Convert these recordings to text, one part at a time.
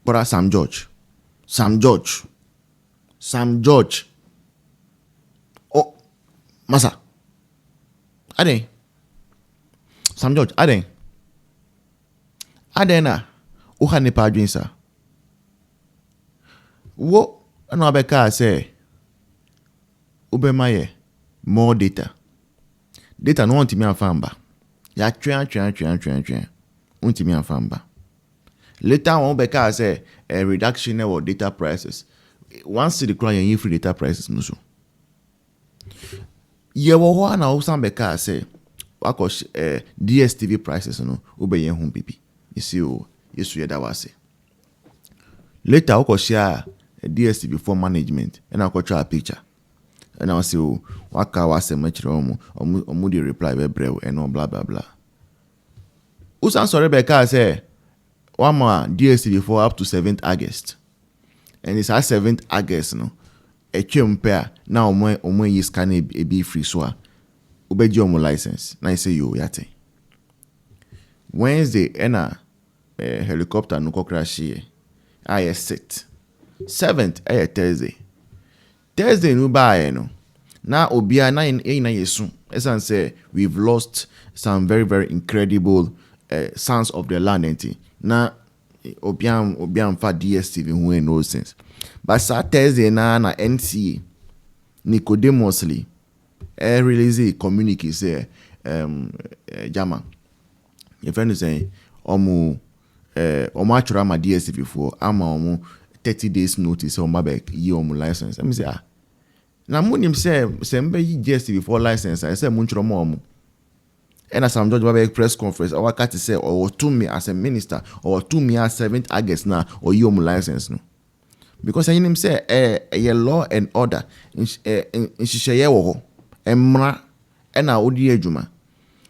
Brother Sam George. Oh, masa. Ade. Sam George, ade. Ade na. Uha ne pa adwin sa. Wo na obeka say ubemaye more data. Data no want me afamba. Ya twen. Want me afamba. Later on obeka say a reduction in data prices. Once the client you free data prices no so. Ye wo ho na usan beka say wako DSTV prices no ubeye hu pipi. You see o yesu ye da wase. Later wako share DSTV for management and I got a picture. And I say, waka was a much room or moody reply brew and no blah blah blah. Usan sorry Rebecca say one more DSTV for up to 7th August. And it's our 7th August no. A chum pair now omo is can a be free so obey your license. Now I say you yate. Wednesday ena helicopter no crash here. I sit. 7th Thursday. Thursday no buy no. Now obia na yesu. Esan say we've lost some very very incredible sons of the land enti. Na obiam fa DSTV who no sense. But Thursday na NCA Nicodemusly release a communique say Jama. Your friend is saying omo actually ma DSTV for ama omo 30 days notice on my back year on license. Let me say na munim say mbe DSTV for license. I say munchro mo. And as I'm judge my press conference, I want to say or to me as a minister or to me as 7th August now or you license no. Because I him say a law and order in shisheye wo emra na odi adwuma.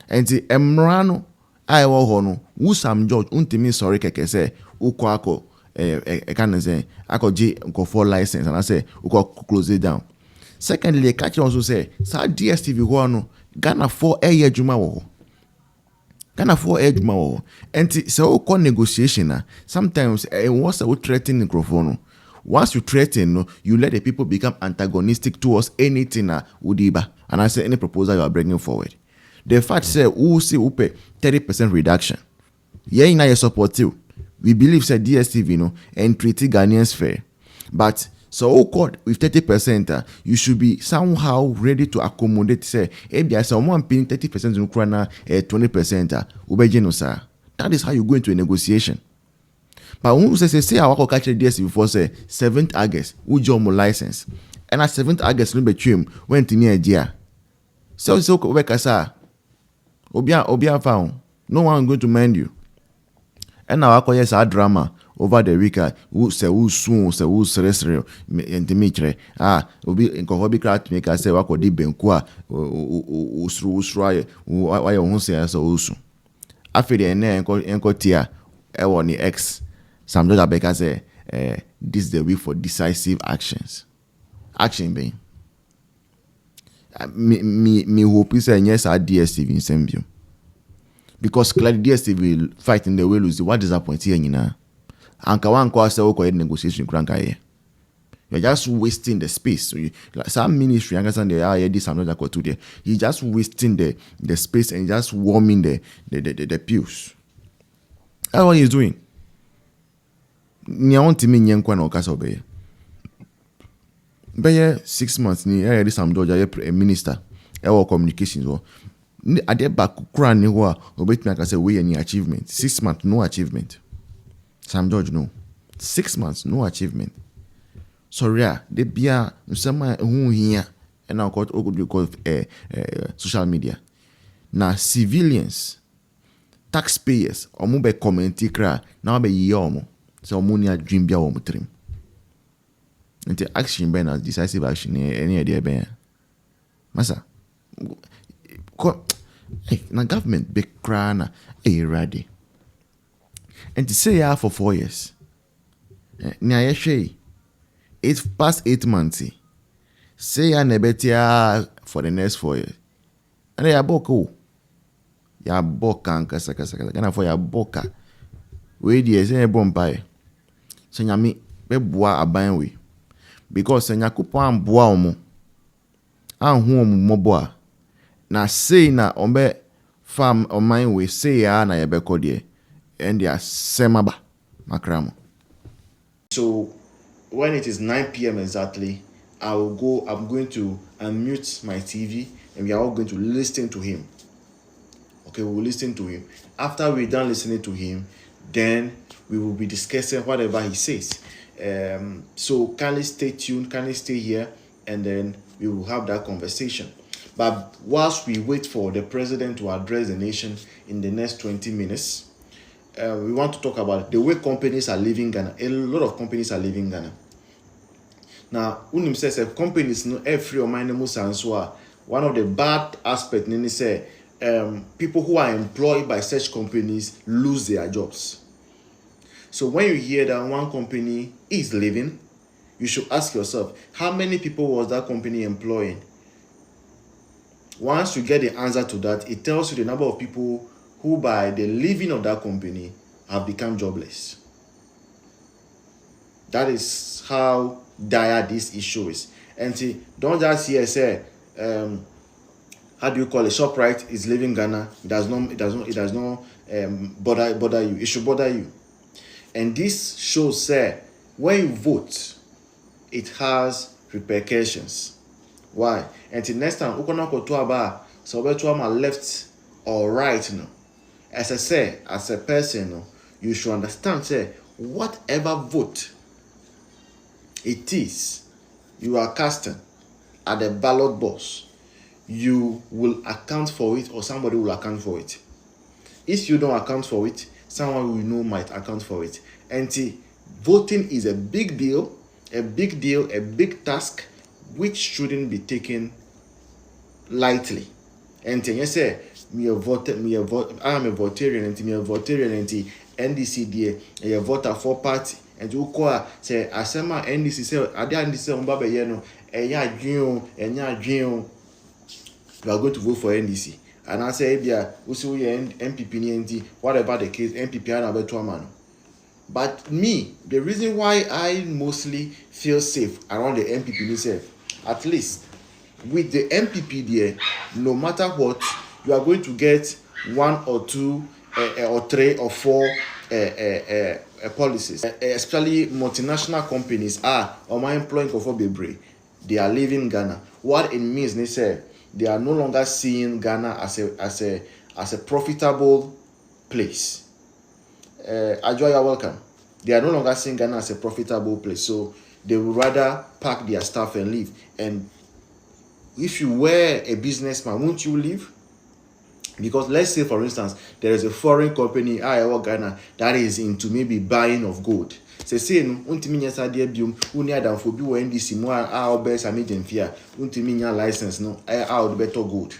Enti emra no ai wo ho no wu Sam George untimi sorry keke say ukọ can say akoji for license and I say ukọ close it down. Secondly, catch also say sa DSTV go no Ghana for year adwuma wo. Ghana for adwuma wo. Enti so ukọ negotiation na sometimes once we threaten the microphone. Once you threaten, you let the people become antagonistic towards anything udiba. And I say any proposal you are bringing forward. The fact say who see who pay 30% reduction. Yeah, in your support too. We believe say DSTV and treat Ghanaians fair. But so called with 30%, you should be somehow ready to accommodate say if someone paying 30% in Ukraine 20%. Ubejeno. That is how you go into a negotiation. But when we say I will catch this before say 7th August, we join my license. And at 7th August, no be trim went in near dia. So we kasa. Obia found. No one going to mind you. And now I call yes our drama over the week. Who say who soon say who seriously and Dimitri. Obi in Kohobi crack make us say what could deep benkwa usru why you say so usu. After the enko tia ni X. Sam George Abeka say, this is the way for decisive actions. Action being. Me hope is yes, our DSTV in Sembio. Because clearly DSTV fighting the way lose. What disappoints here, Anka one cause say negotiation crank. You're just wasting the space. So like some ministry, understand they are this and another today. You're just wasting the space and just warming the pews. That's what he's doing. Ni want me nyenkwa na okasa obeye. Beye 6 months ni this Sam George a minister e communications wo. Ade back kura ni ho a obetumi aka say we any achievement. 6 months no achievement. Sam George no. 6 months no achievement. Sorry de bia nsema hu hia e na call social media. Na civilians taxpayers omo be comment kra na be yi omo. So money dream bia wo mutrim. Nti action ben as decisive action any idea ben. Masa. Na government be crana ready. And to say ya for 4 years. Ni ayehwe 8 months. Say ya nebetia for the next 4 years. And ya boko. Ya boka nkasa kasa. Kana for ya boka. We dey say bompai. sɛ nyame bɛboa aban we, because sɛ Nyankopɔn amboa ɔmo anhu ɔmo mmɔbɔ a, na sei na ɔmbɛ fam ɔman we sei ya na yɛbɛkɔ deɛ ɛnde asɛm aba makra mo. So when it is 9 p.m. exactly, I'm going to unmute my TV and we are all going to listen to him. Okay, we'll listen to him. After we're done listening to him, then we will be discussing whatever he says. So kindly stay tuned, kindly stay here, and then we will have that conversation. But whilst we wait for the president to address the nation in the next 20 minutes, we want to talk about the way companies are leaving Ghana. A lot of companies are leaving Ghana. Now, unim says companies no every or one of the bad aspects nini say people who are employed by such companies lose their jobs. So when you hear that one company is leaving, you should ask yourself, how many people was that company employing? Once you get the answer to that, it tells you the number of people who by the leaving of that company have become jobless. That is how dire this issue is. And see, don't just hear say how do you call it? ShopRite is leaving Ghana. It does not bother you. It should bother you. And this shows when you vote, it has repercussions. Why? Until next time, so my left or right, as I say, as a person, you should understand whatever vote it is you are casting at the ballot box, you will account for it, or somebody will account for it. If you don't account for it, someone we know might account for it. And voting is a big deal, a big task, which shouldn't be taken lightly. And you say, I am a votarian, and me a votarian, and NDC there, a voter for party, and you call say asema NDC say ada NDC on baba ye no, eya dream, you are going to vote for NDC. And I say, we see MPP NT, whatever the case, MPP and Abeto man. But me, the reason why I mostly feel safe around the MPP itself, at least with the MPP there, no matter what, you are going to get 1 or 2 or 3 or 4 policies. Especially multinational companies or my employing for Bebre, they are leaving Ghana. What it means, they say, they are no longer seeing Ghana as a profitable place. Ajwa, you're welcome. They are no longer seeing Ghana as a profitable place, so they would rather pack their stuff and leave. And if you were a businessman, won't you leave? Because let's say, for instance, there is a foreign company, Ghana, that is into maybe buying of gold. Say no, untimi nyasa de biom, uni adamfo bi wo NDC mo obes amagent fear, untimi nya license no, the better gold.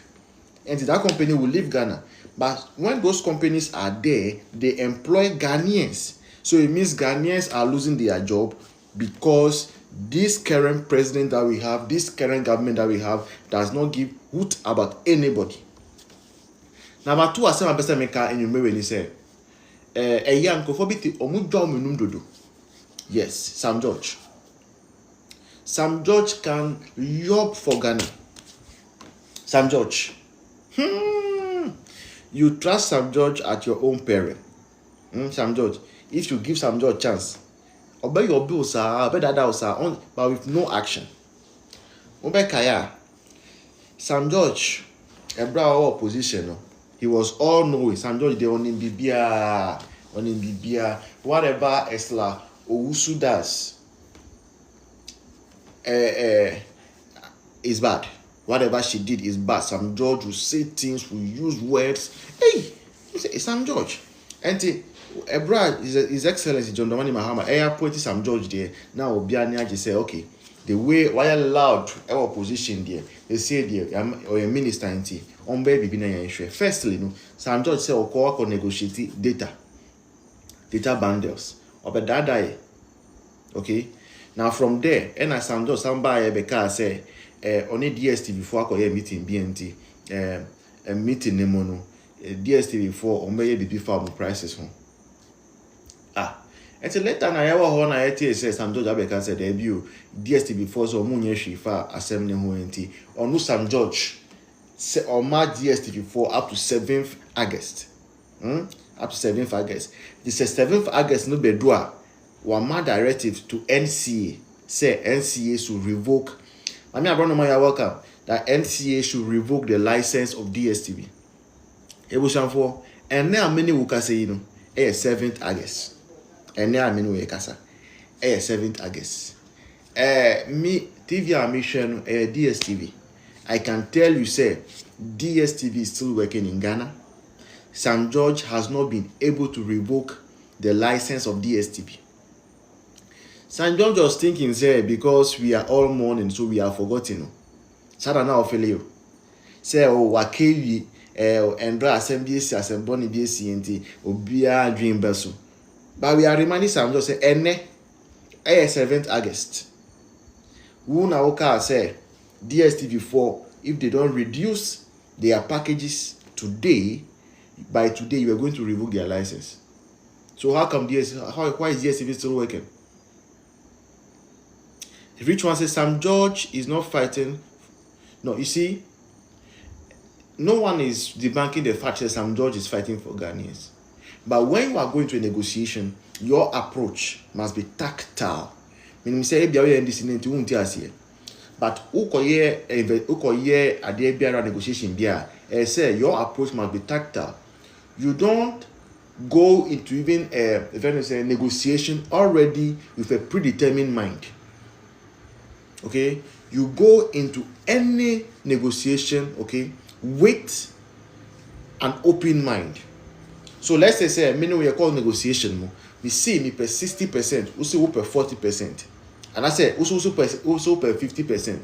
And that company will leave Ghana. But when those companies are there, they employ Ghanaians. So it means Ghanaians are losing their job because this current president that we have, this current government that we have, does not give hoot about anybody. Number 2, as I say, make in you say, a young kofobiti omudwa menundodo. Yes, Sam George. Sam George can yob for Ghana. Sam George. You trust Sam George at your own peril. Sam George. If you give Sam George a chance, obey your bills, obey that on, but with no action. Obey Kaya. Sam George, a brow opposition. He was all knowing. Sam George, they on him Bibia, whatever Esla Owusu does is bad. Whatever she did is bad. Sam George will say things, will use words. Hey, Sam George. And His Excellency John Dramani Mahama, appointed Sam George there. Now Obiani just say, okay, the way why allowed our opposition there, they say there, or a minister in tea, on baby bina issue. Firstly, no, Sam George say or negotiate data bundles. But that die. Okay. Now from there, and as Sam George somebody beka say on a DSTV before I meeting BNT a meeting nemono DSTV for on baby farm prices home. It's a letter na yawa ho na yete say Sam George AYɛKa said debut DSTV for so munye hwifa assembly ho enti onu Sam George say on ma DSTV for up to 7th August. Up to 7th August. This is 7th August no be do one more directive to NCA say NCA should revoke. I mean, I don't know my welcome that NCA should revoke the license of DSTV. It was for and now many will say you know 7th August. And now many will say 7th August. Me TV mission DSTV. I can tell you say DSTV is still working in Ghana. Sam George has not been able to revoke the license of DSTV. Sam George was thinking, say, because we are all mourning, so we are forgotten. Sada na ofele. Say, oh, wakewi, endra assembly, assembly, BSCNT, obia dream beso. But we are reminding Sam George, say, 7th August. Wuna oka say, DSTV4, if they don't reduce their packages today, by today you are going to revoke their license. So how come why is DSTV still working? The rich one says Sam George is not fighting. No, you see, no one is debunking the fact that Sam George is fighting for Ghanaians. But when you are going to a negotiation, your approach must be tactile. Meaning, say, but ukoye ade biara negotiation bia say your approach must be tactile. You don't go into even a negotiation already with a predetermined mind. Okay, you go into any negotiation, okay, with an open mind. So let's say many we call negotiation, we see me per 60%, we see per 40%, and I say also per 50%.